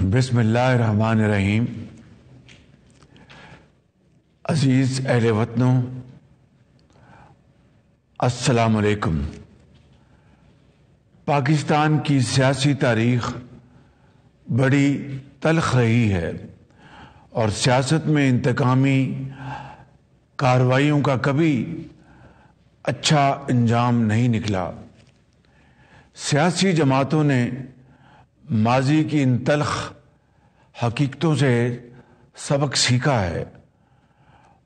بسم اللہ الرحمن الرحیم۔ عزیز اہل وطنوں، السلام علیکم۔ پاکستان کی سیاسی تاریخ بڑی تلخ رہی ہے اور سیاست میں انتقامی کارروائیوں کا کبھی اچھا انجام نہیں نکلا۔ سیاسی جماعتوں نے ماضی کی ان تلخ حقیقتوں سے سبق سیکھا ہے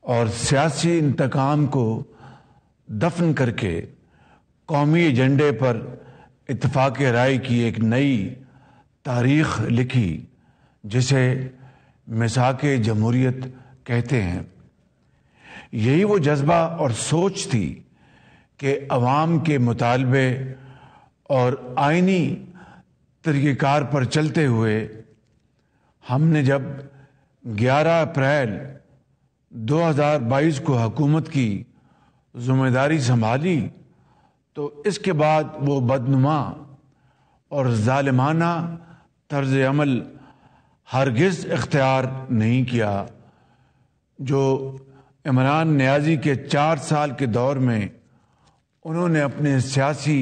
اور سیاسی انتقام کو دفن کر کے قومی ایجنڈے پر اتفاق رائے کی ایک نئی تاریخ لکھی جسے میثاق جمہوریت کہتے ہیں۔ یہی وہ جذبہ اور سوچ تھی کہ عوام کے مطالبے اور آئینی طریقہ کار پر چلتے ہوئے ہم نے جب 11 اپریل 2022 کو حکومت کی ذمہ داری سنبھالی تو اس کے بعد وہ بدنما اور ظالمانہ طرز عمل ہرگز اختیار نہیں کیا جو عمران نیازی کے 4 سال کے دور میں انہوں نے اپنے سیاسی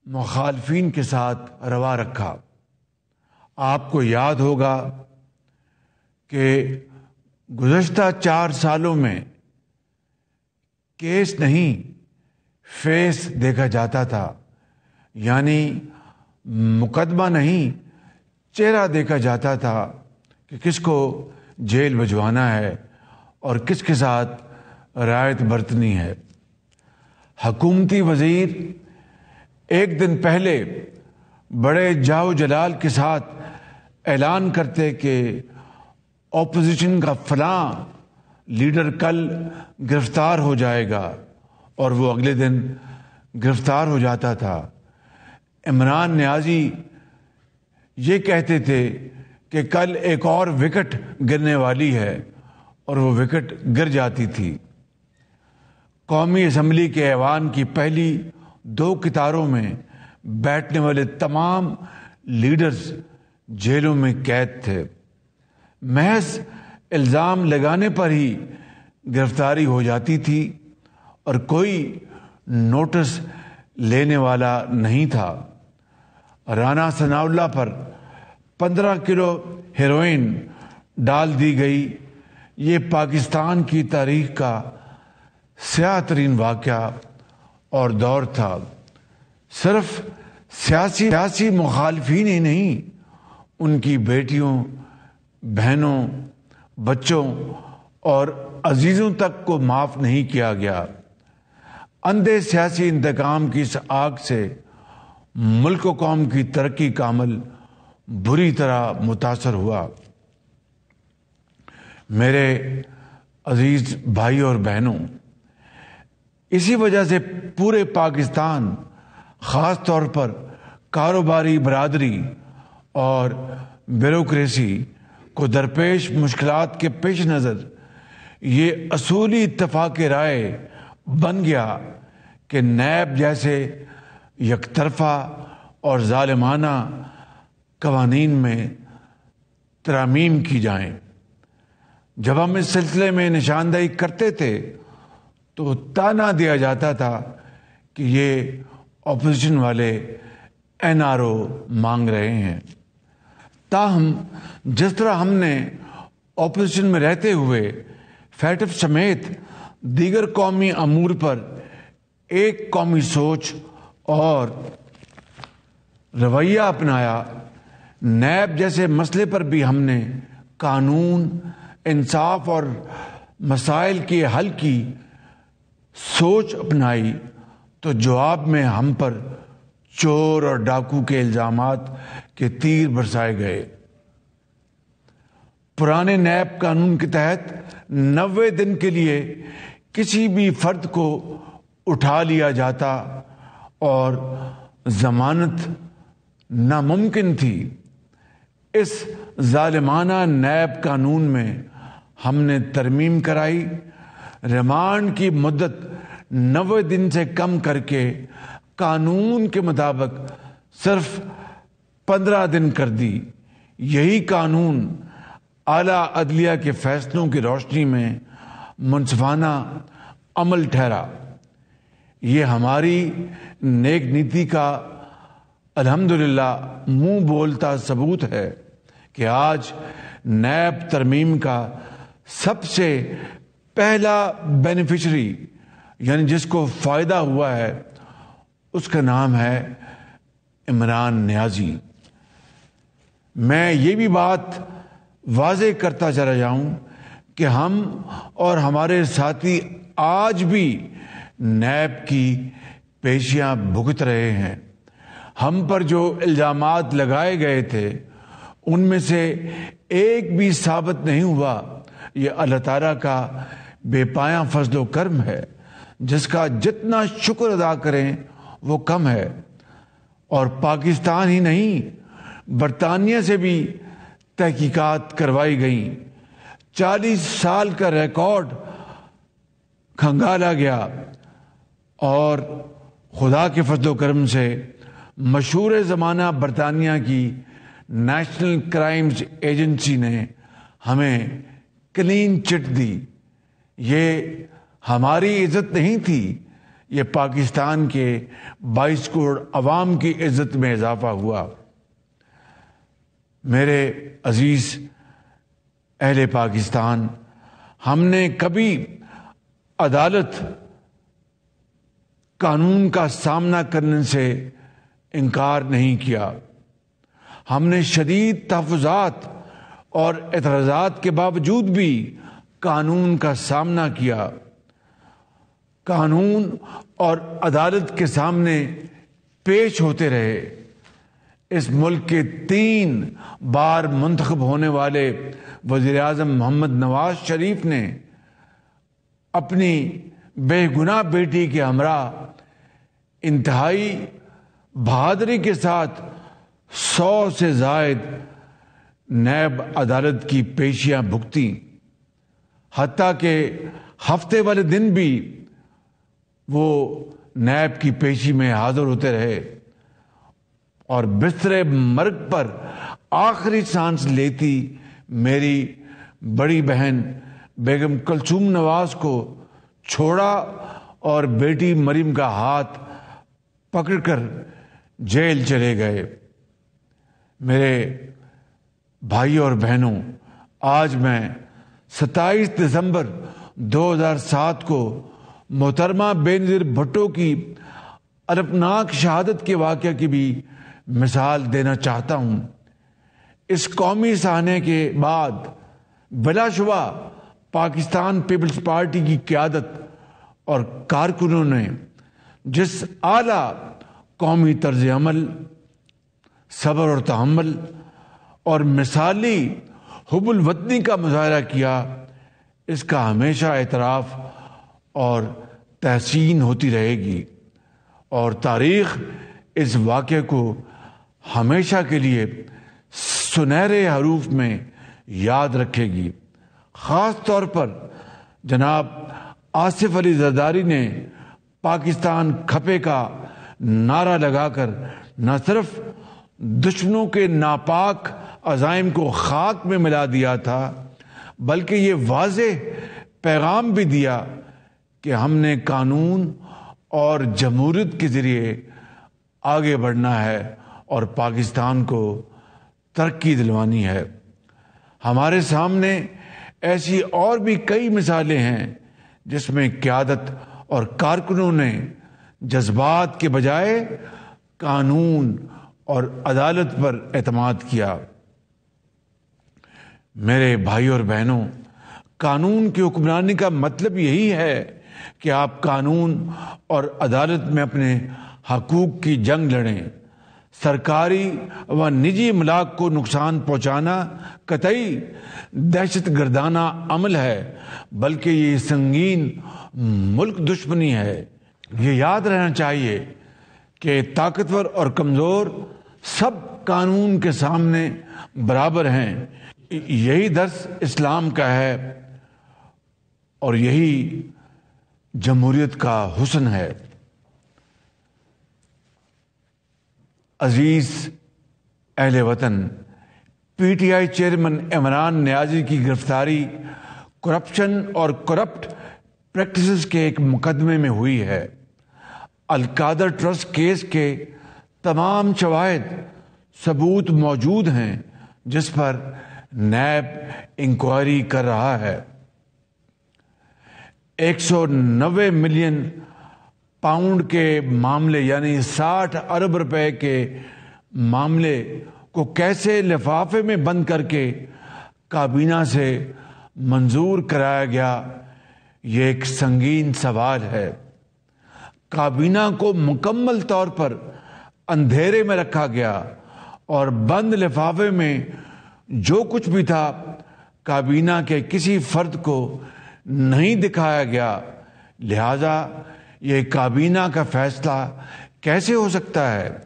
مخالفین کے ساتھ روا رکھا۔ آپ کو یاد ہوگا کہ گزشتہ 4 سالوں میں کیس نہیں فیس دیکھا جاتا تھا، یعنی مقدمہ نہیں چہرہ دیکھا جاتا تھا کہ کس کو جیل بھجوانا ہے اور کس کے ساتھ رعایت برتنی ہے۔ حکومتی وزیر ایک دن پہلے بڑے جاو جلال کے ساتھ اعلان کرتے کہ اپوزیشن کا فلاں لیڈر کل گرفتار ہو جائے گا اور وہ اگلے دن گرفتار ہو جاتا تھا۔ عمران نیازی یہ کہتے تھے کہ کل ایک اور وکٹ گرنے والی ہے اور وہ وکٹ گر جاتی تھی۔ قومی اسمبلی کے ایوان کی پہلی 2 قطاروں میں بیٹھنے والے تمام لیڈرز جیلوں میں قید تھے۔ محض الزام لگانے پر ہی گرفتاری ہو جاتی تھی اور کوئی نوٹس لینے والا نہیں تھا۔ رانا ثناء اللہ پر 15 کلو ہیروئن ڈال دی گئی۔ یہ پاکستان کی تاریخ کا سیاہ ترین واقعہ اور دور تھا۔ صرف سیاسی مخالفین ہی نہیں، ان کی بیٹیوں، بہنوں، بچوں اور عزیزوں تک کو معاف نہیں کیا گیا۔ اندھے سیاسی انتقام کی اس آگ سے ملک و قوم کی ترقی کا عمل بری طرح متاثر ہوا۔ میرے عزیز بھائی اور بہنوں، اسی وجہ سے پورے پاکستان، خاص طور پر کاروباری برادری اور بیوروکریسی کو درپیش مشکلات کے پیش نظر یہ اصولی اتفاق رائے بن گیا کہ نیب جیسے یک طرفہ اور ظالمانہ قوانین میں ترامیم کی جائیں۔ جب ہم اس سلسلے میں نشاندہی کرتے تھے تو تانا دیا جاتا تھا کہ یہ اپوزیشن والے NRO مانگ رہے ہیں۔ تاہم جس طرح ہم نے اپوزیشن میں رہتے ہوئے فیٹف سمیت دیگر قومی امور پر ایک قومی سوچ اور رویہ اپنایا، نیب جیسے مسئلے پر بھی ہم نے قانون، انصاف اور مسائل کے حل کی سوچ اپنائی تو جواب میں ہم پر چور اور ڈاکو کے الزامات کے تیر برسائے گئے۔ پرانے نیب قانون کے تحت 90 دن کے لیے کسی بھی فرد کو اٹھا لیا جاتا اور ضمانت ناممکن تھی۔ اس ظالمانہ نیب قانون میں ہم نے ترمیم کرائی، ریمانڈ کی مدت 90 دن سے کم کر کے قانون کے مطابق صرف 15 دن کر دی، یہی قانون اعلیٰ عدلیہ کے فیصلوں کی روشنی میں منصفانہ عمل ٹھہرا۔ یہ ہماری نیک نیتی کا الحمدللہ منہ بولتا ثبوت ہے کہ آج نیب ترمیم کا سب سے پہلا بینیفیشری یعنی جس کو فائدہ ہوا ہے اس کا نام ہے عمران نیازی۔ میں یہ بھی بات واضح کرتا چلا جاؤں کہ ہم اور ہمارے ساتھی آج بھی نیب کی پیشیاں بھگت رہے ہیں۔ ہم پر جو الزامات لگائے گئے تھے ان میں سے ایک بھی ثابت نہیں ہوا۔ یہ اللہ تعالیٰ کا بے پایاں فضل و کرم ہے جس کا جتنا شکر ادا کریں وہ کم ہے۔ اور پاکستان ہی نہیں برطانیہ سے بھی تحقیقات کروائی گئیں، 40 سال کا ریکارڈ کھنگالا گیا اور خدا کے فضل و کرم سے مشہور زمانہ برطانیہ کی نیشنل کرائمز ایجنسی نے ہمیں کلین چٹ دی۔ یہ ہماری عزت نہیں تھی، یہ پاکستان کے 22 کروڑ عوام کی عزت میں اضافہ ہوا۔ میرے عزیز اہل پاکستان، ہم نے کبھی عدالت قانون کا سامنا کرنے سے انکار نہیں کیا۔ ہم نے شدید تحفظات اور اعتراضات کے باوجود بھی قانون کا سامنا کیا۔ قانون اور عدالت کے سامنے پیش ہوتے رہے۔ اس ملک کے 3 بار منتخب ہونے والے وزیر اعظم محمد نواز شریف نے اپنی بے گناہ بیٹی کے ہمراہ انتہائی بہادری کے ساتھ 100 سے زائد نیب عدالت کی پیشیاں بھگتیں، حتیٰ کہ ہفتے والے دن بھی وہ نیب کی پیشی میں حاضر ہوتے رہے اور بستر مرگ پر آخری سانس لیتی میری بڑی بہن بیگم کلثوم نواز کو چھوڑا اور بیٹی مریم کا ہاتھ پکڑ کر جیل چلے گئے۔ میرے بھائی اور بہنوں، آج میں 27 دسمبر 2007 کو محترمہ بینظیر بھٹو کی الفناک شہادت کے واقعہ کی بھی مثال دینا چاہتا ہوں۔ اس قومی سہانے کے بعد بلا شبہ پاکستان پیپلز پارٹی کی قیادت اور کارکنوں نے جس اعلیٰ قومی طرز عمل، صبر اور تحمل اور مثالی حب الوطنی کا مظاہرہ کیا، اس کا ہمیشہ اعتراف اور تحسین ہوتی رہے گی، اور تاریخ اس واقعے کو ہمیشہ کے لیے سنہرے حروف میں یاد رکھے گی۔ خاص طور پر جناب آصف علی زرداری نے پاکستان کھپے کا نعرہ لگا کر نہ صرف دشمنوں کے ناپاک عزائم کو خاک میں ملا دیا تھا، بلکہ یہ واضح پیغام بھی دیا کہ ہم نے قانون اور جمہوریت کے ذریعے آگے بڑھنا ہے اور پاکستان کو ترقی دلوانی ہے۔ ہمارے سامنے ایسی اور بھی کئی مثالیں ہیں جس میں قیادت اور کارکنوں نے جذبات کے بجائے قانون اور عدالت پر اعتماد کیا۔ میرے بھائی اور بہنوں، قانون کی حکمرانی کا مطلب یہی ہے کہ آپ قانون اور عدالت میں اپنے حقوق کی جنگ لڑیں۔ سرکاری و نجی املاک کو نقصان پہنچانا قطعی دہشت گردانہ عمل ہے، بلکہ یہ سنگین ملک دشمنی ہے۔ یہ یاد رہنا چاہیے کہ طاقتور اور کمزور سب قانون کے سامنے برابر ہیں۔ یہی درس اسلام کا ہے اور یہی جمہوریت کا حسن ہے۔ عزیز اہل وطن، P T I chairman Imran Niazi کی گرفتاری کرپشن اور کرپٹ پریکٹسز کے ایک مقدمے میں ہوئی ہے۔ القادر ٹرسٹ کیس کے تمام شواہد ثبوت موجود ہیں جس پر نیب انکوائری کر رہا ہے۔ 190 ملین پاؤنڈ کے معاملے یعنی 60 ارب روپے کے معاملے کو کیسے لفافے میں بند کر کے کابینہ سے منظور کرایا گیا، یہ ایک سنگین سوال ہے۔ کابینہ کو مکمل طور پر اندھیرے میں رکھا گیا اور بند لفافے میں جو کچھ بھی تھا کابینہ کے کسی فرد کو نہیں دکھایا گیا، لہذا یہ کابینہ کا فیصلہ کیسے ہو سکتا ہے؟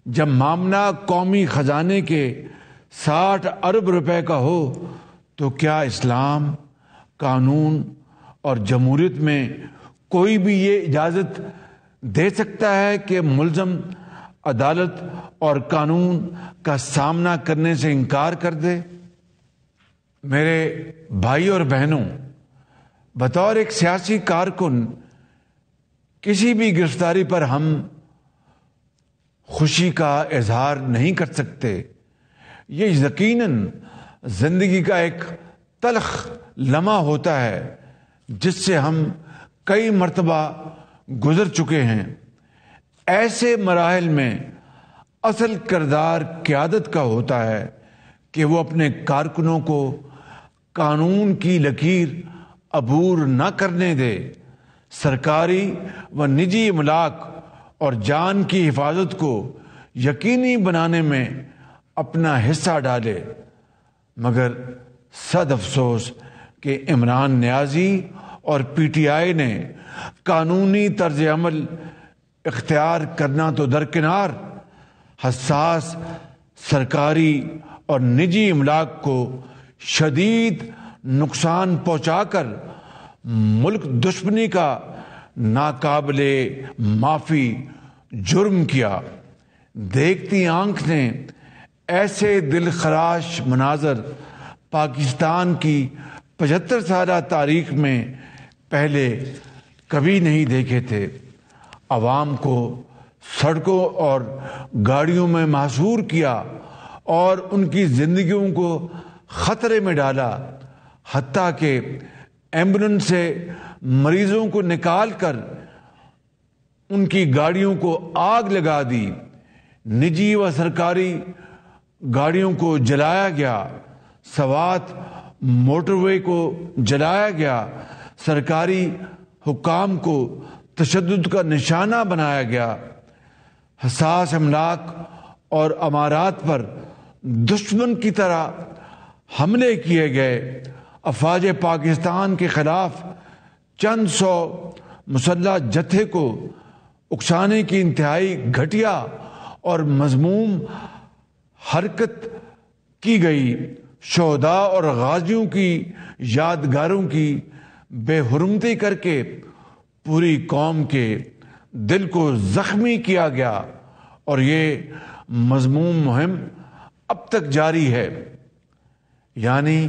جب معاملہ قومی خزانے کے 60 ارب روپے کا ہو تو کیا اسلام، قانون اور جمہوریت میں کوئی بھی یہ اجازت دے سکتا ہے کہ ملزم عدالت اور قانون کا سامنا کرنے سے انکار کر دے؟ میرے بھائی اور بہنوں، بطور ایک سیاسی کارکن کسی بھی گرفتاری پر ہم خوشی کا اظہار نہیں کر سکتے۔ یہ یقیناً زندگی کا ایک تلخ لمحہ ہوتا ہے جس سے ہم کئی مرتبہ گزر چکے ہیں۔ ایسے مراحل میں اصل کردار قیادت کا ہوتا ہے کہ وہ اپنے کارکنوں کو قانون کی لکیر عبور نہ کرنے دے، سرکاری و نجی املاک اور جان کی حفاظت کو یقینی بنانے میں اپنا حصہ ڈالے۔ مگر صد افسوس کہ عمران نیازی اور پی ٹی آئی نے قانونی طرز عمل اختیار کرنا تو درکنار، حساس سرکاری اور نجی املاک کو شدید نقصان پہنچا کر ملک دشمنی کا ناقابل معافی جرم کیا۔ دیکھتی آنکھ نے ایسے دل خراش مناظر پاکستان کی 75 سالہ تاریخ میں پہلے کبھی نہیں دیکھے تھے۔ عوام کو سڑکوں اور گاڑیوں میں محصور کیا اور ان کی زندگیوں کو خطرے میں ڈالا، حتیٰ کہ ایمبولینس سے مریضوں کو نکال کر ان کی گاڑیوں کو آگ لگا دی، نجی و سرکاری گاڑیوں کو جلایا گیا، سوات موٹر وے کو جلایا گیا، سرکاری حکام کو تشدد کا نشانہ بنایا گیا، حساس املاک اور امارات پر دشمن کی طرح حملے کیے گئے، افواج پاکستان کے خلاف چند سو مسلح جتھے کو اکسانے کی انتہائی گھٹیا اور مذموم حرکت کی گئی، شہداء اور غازیوں کی یادگاروں کی بے حرمتی کر کے پوری قوم کے دل کو زخمی کیا گیا، اور یہ مذموم مہم اب تک جاری ہے۔ یعنی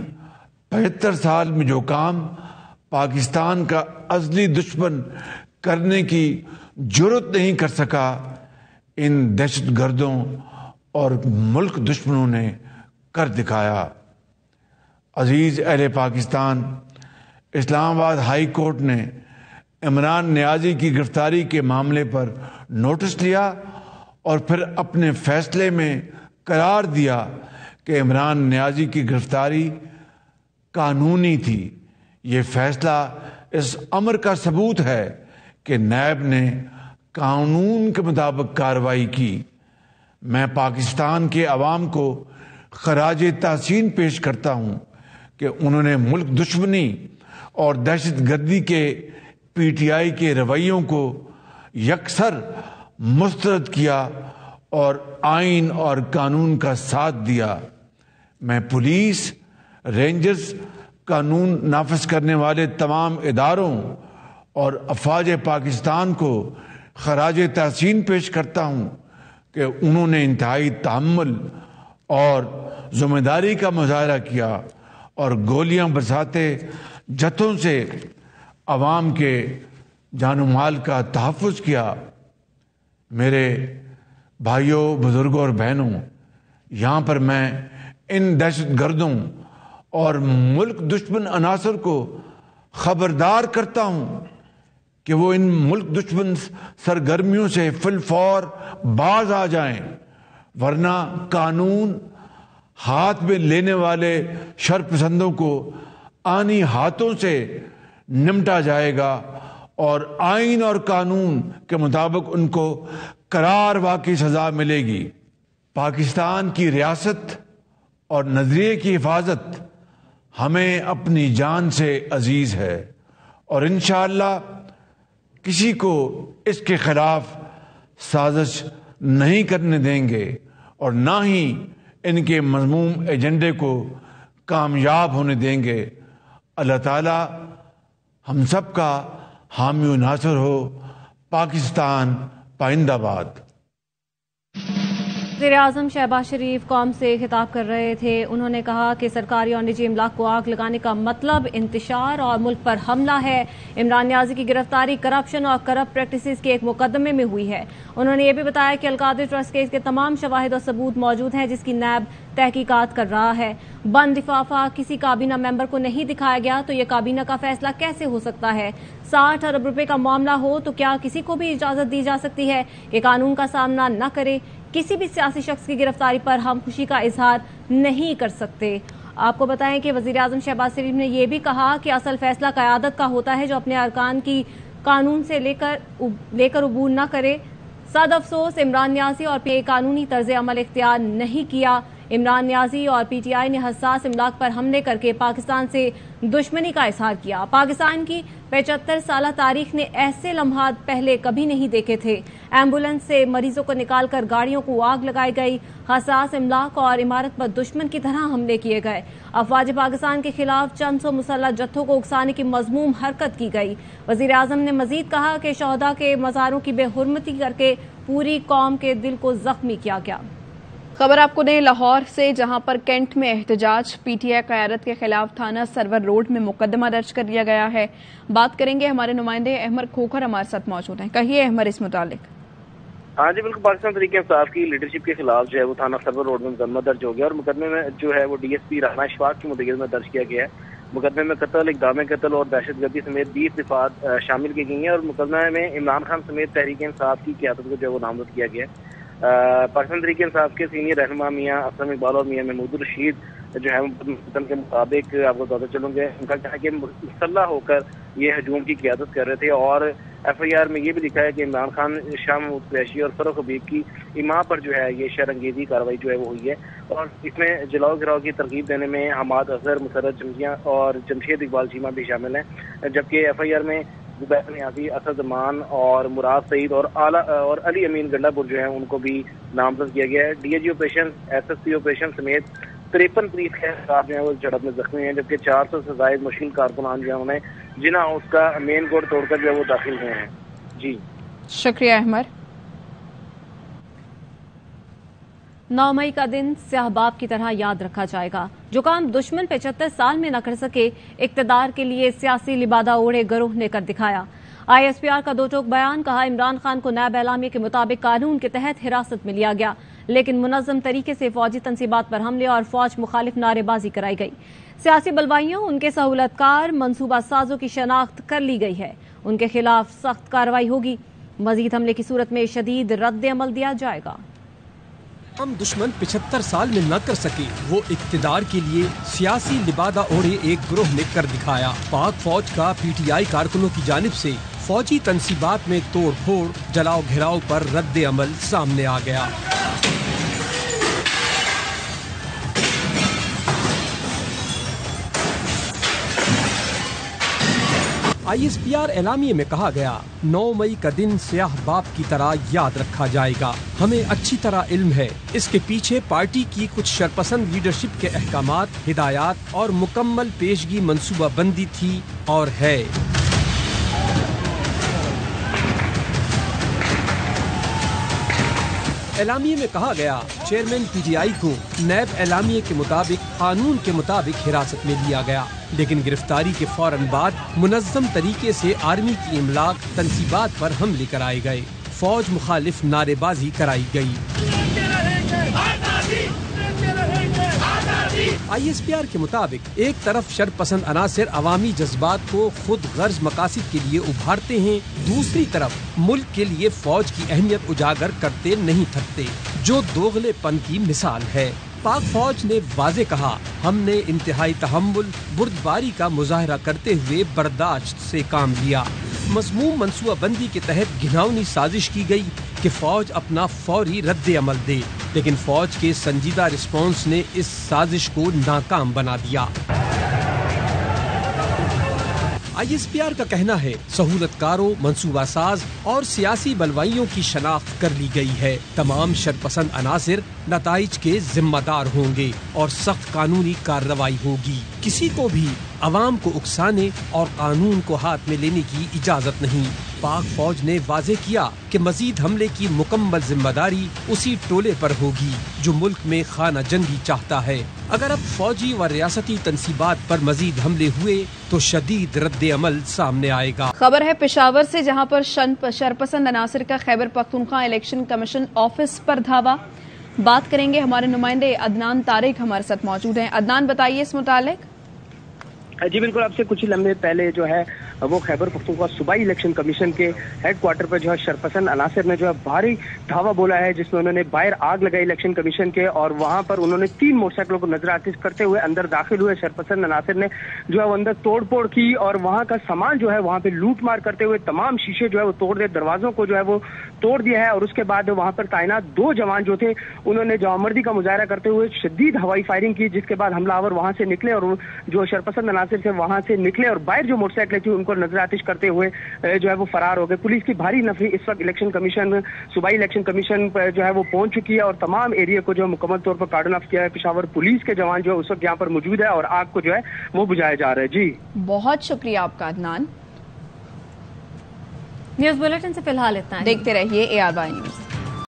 75 سال میں جو کام پاکستان کا ازلی دشمن کرنے کی جرت نہیں کر سکا، ان دہشت گردوں اور ملک دشمنوں نے کر دکھایا۔ عزیز اہل پاکستان، اسلام آباد ہائی کورٹ نے عمران نیازی کی گرفتاری کے معاملے پر نوٹس لیا اور پھر اپنے فیصلے میں قرار دیا کہ عمران نیازی کی گرفتاری قانونی تھی۔ یہ فیصلہ اس امر کا ثبوت ہے کہ نیب نے قانون کے مطابق کارروائی کی۔ میں پاکستان کے عوام کو خراج تحسین پیش کرتا ہوں کہ انہوں نے ملک دشمنی اور دہشت گردی کے پی ٹی آئی کے رویوں کو یکسر مسترد کیا اور آئین اور قانون کا ساتھ دیا۔ میں پولیس، رینجرز، قانون نافذ کرنے والے تمام اداروں اور افواج پاکستان کو خراج تحسین پیش کرتا ہوں کہ انہوں نے انتہائی تحمل اور ذمہ داری کا مظاہرہ کیا اور گولیاں برساتے جتھوں سے عوام کے جان و مال کا تحفظ کیا۔ میرے بھائیوں، بزرگوں اور بہنوں، یہاں پر میں ان دہشت گردوں اور ملک دشمن عناصر کو خبردار کرتا ہوں کہ وہ ان ملک دشمن سرگرمیوں سے فی الفور باز آ جائیں، ورنہ قانون ہاتھ میں لینے والے شرپسندوں کو آنی ہاتھوں سے نمٹا جائے گا اور آئین اور قانون کے مطابق ان کو قرار واقعی سزا ملے گی۔ پاکستان کی ریاست اور نظریے کی حفاظت ہمیں اپنی جان سے عزیز ہے، اور انشاءاللہ کسی کو اس کے خلاف سازش نہیں کرنے دیں گے اور نہ ہی ان کے مذموم ایجنڈے کو کامیاب ہونے دیں گے۔ اللہ تعالی ہم سب کا حامی و ناصر ہو۔ پاکستان پائندہ باد۔ وزیر اعظم شہباز شریف قوم سے خطاب کر رہے تھے۔ انہوں نے کہا کہ سرکاری اور نجی املاک کو آگ لگانے کا مطلب انتشار اور ملک پر حملہ ہے۔ عمران نیازی کی گرفتاری کرپشن اور کرپٹ پریکٹسز کے ایک مقدمے میں ہوئی ہے۔ انہوں نے یہ بھی بتایا کہ القادری ٹرسٹ کیس کے تمام شواہد اور ثبوت موجود ہیں، جس کی نیب تحقیقات کر رہا ہے۔ بند لفافہ کسی کابینہ ممبر کو نہیں دکھایا گیا تو یہ کابینہ کا فیصلہ کیسے ہو سکتا ہے؟ 60 ارب روپے کا معاملہ ہو تو کیا کسی کو بھی اجازت دی جا سکتی ہے کہ قانون کا سامنا نہ کرے؟ کسی بھی سیاسی شخص کی گرفتاری پر ہم خوشی کا اظہار نہیں کر سکتے۔ آپ کو بتائیں کہ وزیر اعظم شہباز شریف نے یہ بھی کہا کہ اصل فیصلہ قیادت کا ہوتا ہے، جو اپنے ارکان کی قانون سے لے کر عبور نہ کرے۔ صد افسوس عمران نیازی اور پی قانونی طرز عمل اختیار نہیں کیا۔ عمران نیازی اور پی ٹی آئی نے حساس املاک پر حملے کر کے پاکستان سے دشمنی کا اظہار کیا۔ پاکستان کی 75 سالہ تاریخ نے ایسے لمحات پہلے کبھی نہیں دیکھے تھے۔ ایمبولینس سے مریضوں کو نکال کر گاڑیوں کو آگ لگائی گئی، حساس املاک اور عمارت پر دشمن کی طرح حملے کیے گئے، افواج پاکستان کے خلاف چند سو مسلح جتھوں کو اکسانے کی مذموم حرکت کی گئی۔ وزیر اعظم نے مزید کہا کہ شہداء کے مزاروں کی بے حرمتی کر کے پوری قوم کے دل کو زخمی کیا گیا۔ خبر آپ کو دیں لاہور سے، جہاں پر کینٹ میں احتجاج، پی ٹی آئی قیادت کے خلاف تھانہ سرور روڈ میں مقدمہ درج کر لیا گیا ہے۔ بات کریں گے، ہمارے نمائندے احمد کھوکھر ہمارے ساتھ موجود ہیں۔ کہیے احمد اس متعلق۔ ہاں جی بالکل، پاکستان تحریک انصاف کی لیڈرشپ کے خلاف جو ہے وہ تھانہ سرور روڈ میں مقدمہ درج ہو گیا، اور مقدمے میں جو ہے وہ D S P Rana Ashfaq کی مدیریت میں درج کیا گیا ہے۔ مقدمے میں قتل، اقدام قتل اور دہشت گردی سمیت 20 دفعات شامل کی گئی ہیں، اور مقدمے میں عمران خان سمیت تحریک انصاف کی قیادت کو جو ہے وہ نامزد کیا گیا ہے۔ پاکستان تحریک انصاف کے سینئر رہنما میاں اسلم اقبال اور میاں محمود الرشید جو ہے مقدمے کے مطابق آپ کو بتاتے چلوں گے، ان کا کہا ہے کہ مسلح ہو کر یہ ہجوم کی قیادت کر رہے تھے، اور ایف آئی آر میں یہ بھی لکھا ہے کہ عمران خان، شاہ محمود قریشی اور فروخ حبیب کی اماں پر جو ہے یہ شرانگیزی کارروائی جو ہے وہ ہوئی ہے، اور اس میں جلاؤ گراؤ کی ترغیب دینے میں حماد اظہر، مسرت جمجیاں اور جمشید اقبال چیمہ بھی شامل ہیں، جبکہ ایف آئی آر میں زبیر نیازی، اسد امان اور مراد سعید اور علی امین گنڈا پور جو ہیں ان کو بھی نامزد کیا گیا ہے۔ D A G operation, S S P operation سمیت 53 پولیس کے افراد جو ہیں وہ جھڑپ میں زخمی ہیں، جبکہ 400 سے زائد مشکل کارکنان جو ہیں انہیں جنا ہاؤس کا مین گوڈ توڑ کر جو ہے وہ داخل ہوئے ہیں۔ جی شکریہ احمد۔ 9 مئی کا دن سیاہ باب کی طرح یاد رکھا جائے گا۔ جو کام دشمن 75 سال میں نہ کر سکے، اقتدار کے لیے سیاسی لبادہ اوڑھے گروہ نے کر دکھایا۔ آئی ایس پی آر کا دو ٹوک بیان، کہا عمران خان کو نیب اعلامیہ کے مطابق قانون کے تحت حراست میں لیا گیا، لیکن منظم طریقے سے فوجی تنصیبات پر حملے اور فوج مخالف نعرے بازی کرائی گئی۔ سیاسی بلوائیوں، ان کے سہولت کار، منصوبہ سازوں کی شناخت کر لی گئی ہے، ان کے خلاف سخت کارروائی ہوگی۔ مزید حملے کی صورت میں شدید رد عمل دیا جائے گا۔ ہم دشمن 75 سال میں نہ کر سکے، وہ اقتدار کے لیے سیاسی لبادہ اوڑھے ایک گروہ نے کر دکھایا۔ پاک فوج کا پی ٹی آئی کارکنوں کی جانب سے فوجی تنصیبات میں توڑ پھوڑ، جلاؤ گھیراؤ پر رد عمل سامنے آ گیا۔ آئی ایس پی آر اعلامیے میں کہا گیا، 9 مئی کا دن سیاہ باب کی طرح یاد رکھا جائے گا۔ ہمیں اچھی طرح علم ہے اس کے پیچھے پارٹی کی کچھ شرپسند لیڈرشپ کے احکامات، ہدایات اور مکمل پیشگی منصوبہ بندی تھی اور ہے۔ اعلامیے میں کہا گیا چیئرمین PTI کو نیب اعلامیے کے مطابق قانون کے مطابق حراست میں لیا گیا، لیکن گرفتاری کے فوراً بعد منظم طریقے سے آرمی کی املاک تنصیبات پر حملے کرائے گئے، فوج مخالف نعرے بازی کرائی گئی۔ ISPR کے مطابق ایک طرف شرپسند عناصر عوامی جذبات کو خود غرض مقاصد کے لیے ابھارتے ہیں، دوسری طرف ملک کے لیے فوج کی اہمیت اجاگر کرتے نہیں تھکتے، جو دوغلے پن کی مثال ہے۔ پاک فوج نے واضح کہا، ہم نے انتہائی تحمل بردباری کا مظاہرہ کرتے ہوئے برداشت سے کام لیا۔ مضموم منصوبہ بندی کے تحت گھناؤنی سازش کی گئی کہ فوج اپنا فوری رد عمل دے، لیکن فوج کے سنجیدہ رسپانس نے اس سازش کو ناکام بنا دیا۔ ISPR کا کہنا ہے سہولت کاروں، منصوبہ ساز اور سیاسی بلوائیوں کی شناخت کر لی گئی ہے۔ تمام شرپسند عناصر نتائج کے ذمہ دار ہوں گے اور سخت قانونی کارروائی ہوگی۔ کسی کو بھی عوام کو اکسانے اور قانون کو ہاتھ میں لینے کی اجازت نہیں۔ پاک فوج نے واضح کیا کہ مزید حملے کی مکمل ذمہ داری اسی ٹولے پر ہوگی جو ملک میں خانہ جنگی چاہتا ہے۔ اگر اب فوجی و ریاستی تنصیبات پر مزید حملے ہوئے تو شدید رد عمل سامنے آئے گا۔ خبر ہے پشاور سے، جہاں پر شرپسند عناصر کا Khyber Pakhtunkhwa election commission office پر دھاوا۔ بات کریں گے، ہمارے نمائندے عدنان طارق ہمارے ساتھ موجود ہیں۔ عدنان، بتائیے اس متعلق۔ جی بالکل، آپ سے کچھ ہی لمحے پہلے جو ہے وہ خیبر پختونخوا صوبائی الیکشن کمیشن کے ہیڈ کوارٹر پر جو ہے شرپسند عناصر نے جو ہے بھاری دھاوا بولا ہے، جس میں انہوں نے باہر آگ لگائی الیکشن کمیشن کے، اور وہاں پر انہوں نے 3 موٹر سائیکلوں کو نظر آتش کرتے ہوئے اندر داخل ہوئے۔ شرپسند عناصر نے جو ہے وہ اندر توڑ پھوڑ کی اور وہاں کا سامان جو ہے وہاں پہ لوٹ مار کرتے ہوئے تمام شیشے جو ہے وہ توڑ دے، دروازوں کو جو ہے وہ توڑ دیا ہے، اور اس کے بعد وہاں پر تعینات 2 جوان جو تھے انہوں نے جوامردی کا مظاہرہ کرتے ہوئے شدید ہوائی فائرنگ کی، جس کے بعد حملہ آور وہاں سے نکلے اور جو شرپسند عناصر سے وہاں سے نکلے اور باہر جو موٹر سائیکلیں تھی ان کو نظر آتش کرتے ہوئے جو ہے وہ فرار ہو گئے۔ پولیس کی بھاری نفری اس وقت الیکشن کمیشن صوبائی الیکشن کمیشن پر جو ہے وہ پہنچ چکی ہے اور تمام ایریا کو جو ہے مکمل طور پر کارڈن آف کیا ہے۔ پشاور پولیس کے جوان جو ہے اس وقت یہاں پر موجود ہے اور آگ کو جو ہے وہ بجھایا جا رہا ہے۔ جی بہت شکریہ آپ کا عدنان۔ نیوز بلیٹن سے فی الحال اتنا ہی، دیکھتے رہیے ARY نیوز۔